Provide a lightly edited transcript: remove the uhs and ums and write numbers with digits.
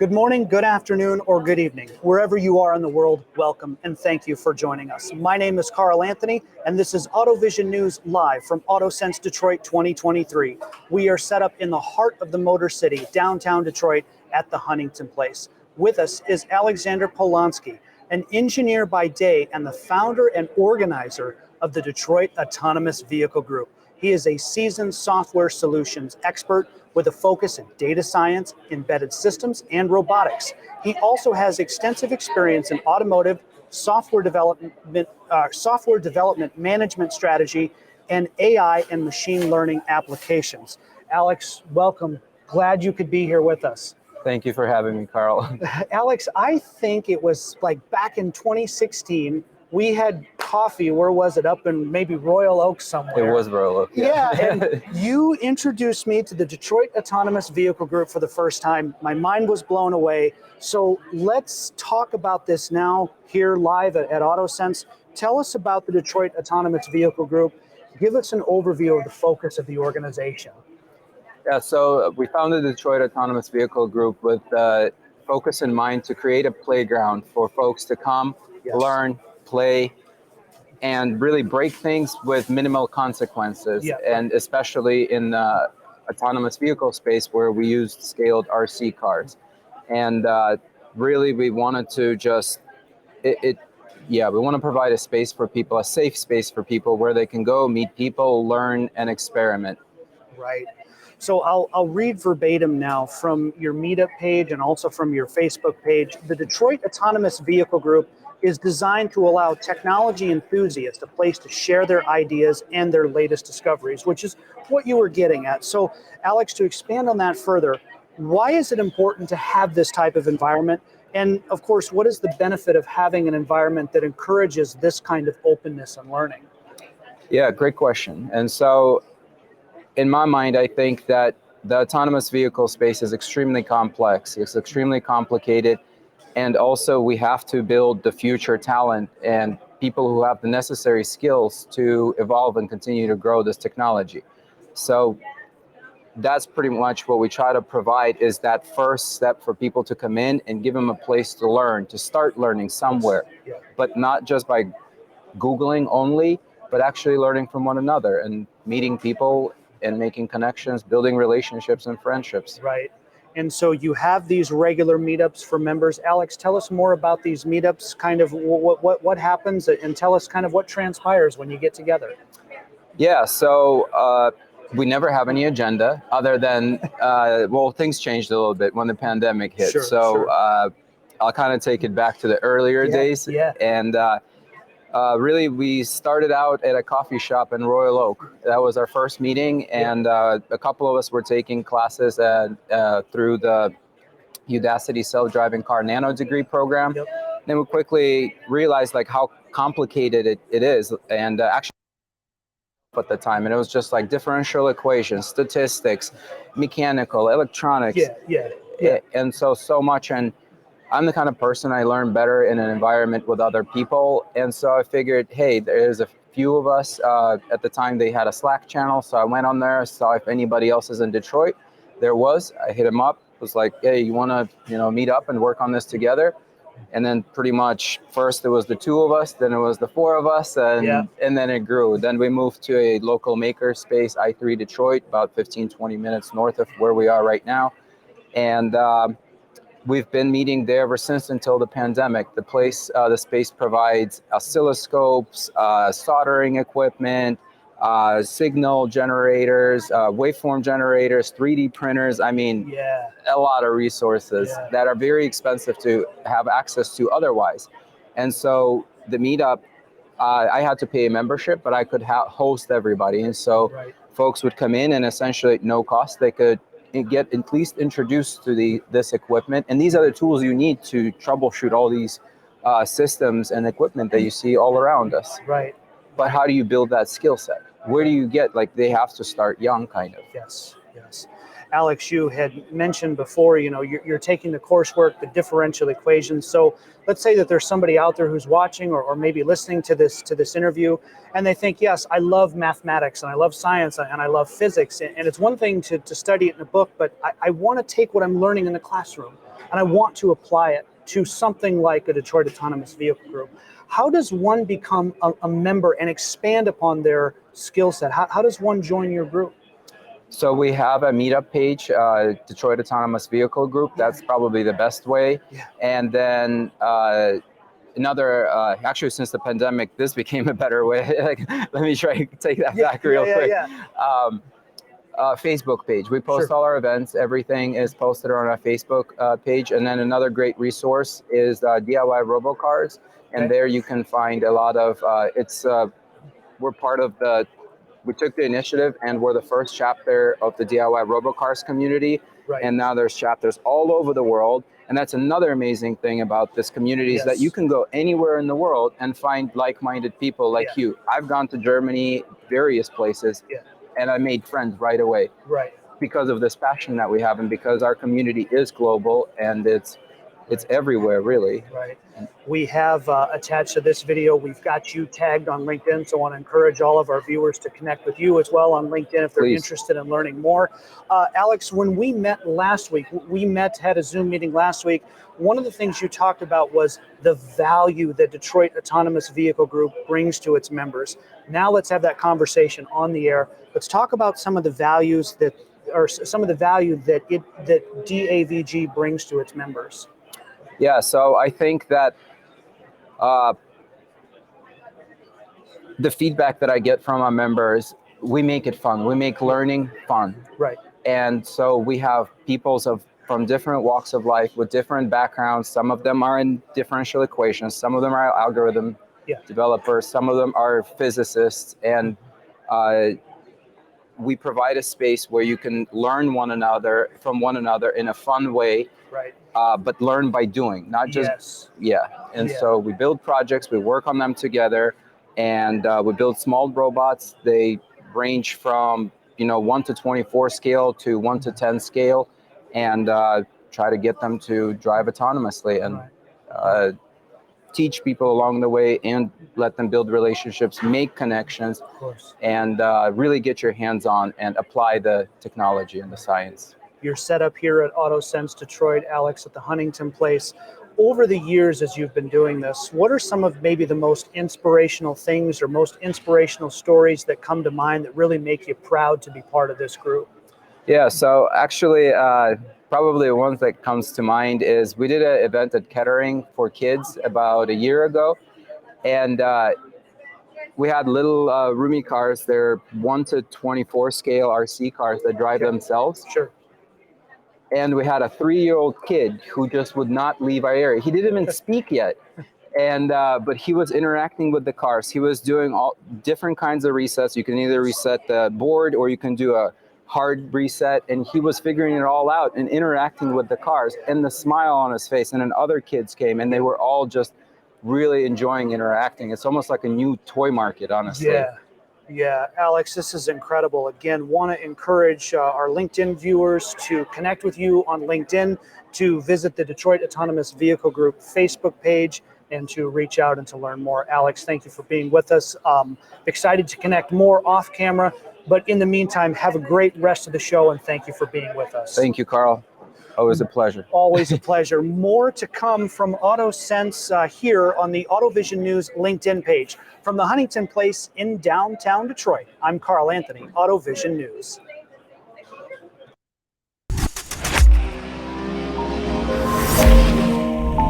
Good morning, good afternoon, or good evening. Wherever you are in the world, welcome and thank you for joining us. My name is Carl Anthony, and this is AutoVision News live from AutoSens Detroit 2023. We are set up in the heart of the Motor City, downtown Detroit, at the Huntington Place. With us is Alexander Polonsky, an engineer by day and the founder and organizer of the Detroit Autonomous Vehicle Group. He is a seasoned software solutions expert with a focus in data science, embedded systems, and robotics. He also has extensive experience in automotive, software development, management strategy, and AI and machine learning applications. Alex, welcome. Glad you could be here with us. Thank you for having me, Carl. Alex, I think it was like back in 2016, we had coffee. Where was it? Up in maybe Royal Oak somewhere. It was Royal Oak. Yeah, and you introduced me to the Detroit Autonomous Vehicle Group for the first time. My mind was blown away. So let's talk about this now here live at AutoSens. Tell us about the Detroit Autonomous Vehicle Group. Give us an overview of the focus of the organization. Yeah, so we founded the Detroit Autonomous Vehicle Group with focus in mind to create a playground for folks to come, learn, play, and really break things with minimal consequences. And especially in the autonomous vehicle space where we used scaled RC cars. And really we wanted to just, we want to provide a space for people, a safe space for people where they can go meet people, learn, and experiment. Right. So I'll read verbatim now from your Meetup page and also from your Facebook page. The Detroit Autonomous Vehicle Group is designed to allow technology enthusiasts a place to share their ideas and their latest discoveries, which is what you were getting at. So, Alex, to expand on that further, why is it important to have this type of environment? And of course, what is the benefit of having an environment that encourages this kind of openness and learning? Yeah, great question. And so, in my mind, I think that the autonomous vehicle space is extremely complex. It's extremely complicated. And also we have to build the future talent and people who have the necessary skills to evolve and continue to grow this technology. So that's pretty much what we try to provide, is that first step for people to come in and give them a place to learn, to start learning somewhere, but not just by Googling only, but actually learning from one another and meeting people and making connections, building relationships and friendships. Right. And so you have these regular meetups for members. Alex, tell us more about these meetups, kind of what happens, and tell us kind of what transpires when you get together. Yeah, so we never have any agenda other than, things changed a little bit when the pandemic hit. I'll kind of take it back to the earlier days. And really, we started out at a coffee shop in Royal Oak. That was our first meeting, and a couple of us were taking classes through the Udacity self-driving car nano degree program. Then we quickly realized like how complicated it is, and actually at the time, and it was just like differential equations, statistics, mechanical, electronics, and so much. And I'm the kind of person, I learn better in an environment with other people. And so I figured, hey, there's a few of us. At the time, they had a Slack channel. So I went on there, saw if anybody else is in Detroit. There was. I hit him up, was like, hey, you want to meet up and work on this together? And then pretty much first it was the two of us, then it was the four of us, and then it grew. Then we moved to a local maker space, I-3 Detroit, about 15, 20 minutes north of where we are right now. And we've been meeting there ever since until the pandemic. The space provides oscilloscopes, soldering equipment, signal generators, waveform generators, 3D printers. I mean, a lot of resources that are very expensive to have access to otherwise. And so the meetup, I had to pay a membership, but I could host everybody. And so folks would come in and essentially at no cost, they could get at least introduced to this equipment. And these are the tools you need to troubleshoot all these systems and equipment that you see all around us. Right. But how do you build that skill set? Where do you get, they have to start young, kind of. Yes. Alex, you had mentioned before, you're taking the coursework, the differential equations. So let's say that there's somebody out there who's watching or maybe listening to this interview, and they think, yes, I love mathematics and I love science and I love physics. And it's one thing to study it in a book, but I want to take what I'm learning in the classroom and I want to apply it to something like a Detroit Autonomous Vehicle Group. How does one become a member and expand upon their skill set? How does one join your group? So we have a meetup page, Detroit Autonomous Vehicle Group. That's probably the best way. Yeah. And then actually, since the pandemic, this became a better way. Let me try to take that back real quick. Facebook page. We post all our events. Everything is posted on our Facebook page. And then another great resource is DIY Robocars. And there you can find a lot of, we're part of we took the initiative and we're the first chapter of the DIY Robocars community. Right. And now there's chapters all over the world. And that's another amazing thing about this community is that you can go anywhere in the world and find like-minded people like you. I've gone to Germany, various places, and I made friends right away. Right. Because of this passion that we have and because our community is global and it's everywhere, really. Right. We have attached to this video, we've got you tagged on LinkedIn, so I want to encourage all of our viewers to connect with you as well on LinkedIn if they're interested in learning more. Alex, when we met last week, had a Zoom meeting last week, one of the things you talked about was the value that Detroit Autonomous Vehicle Group brings to its members. Now let's have that conversation on the air. Let's talk about some of the values that DAVG brings to its members. Yeah, so I think that the feedback that I get from our members, we make it fun. We make learning fun. Right. And so we have people from different walks of life with different backgrounds. Some of them are in differential equations. Some of them are algorithm developers. Some of them are physicists. And we provide a space where you can learn from one another in a fun way. Right. But learn by doing, not just, So we build projects, we work on them together, and we build small robots. They range from, 1 to 24 scale to 1 to 10 scale, and try to get them to drive autonomously and teach people along the way and let them build relationships, make connections, and really get your hands on and apply the technology and the science. You're set up here at AutoSens Detroit, Alex, at the Huntington Place. Over the years as you've been doing this, what are some of maybe the most inspirational things or most inspirational stories that come to mind that really make you proud to be part of this group? Yeah, so actually, probably the one that comes to mind is we did an event at Kettering for kids about a year ago, and we had little roomy cars. They're 1 to 24 scale RC cars that drive themselves. Sure. And we had a 3-year-old kid who just would not leave our area. He didn't even speak yet. And but he was interacting with the cars. He was doing all different kinds of resets. You can either reset the board or you can do a hard reset. And he was figuring it all out and interacting with the cars, and the smile on his face. And then other kids came and they were all just really enjoying interacting. It's almost like a new toy market, honestly. Yeah, Alex, this is incredible. Again, want to encourage our LinkedIn viewers to connect with you on LinkedIn, to visit the Detroit Autonomous Vehicle Group Facebook page, and to reach out and to learn more. Alex, thank you for being with us. Excited to connect more off camera, but in the meantime, have a great rest of the show, and thank you for being with us. Thank you, Carl. Always a pleasure. Always a pleasure. More to come from AutoSens here on the AutoVision News LinkedIn page. From the Huntington Place in downtown Detroit, I'm Carl Anthony, AutoVision News.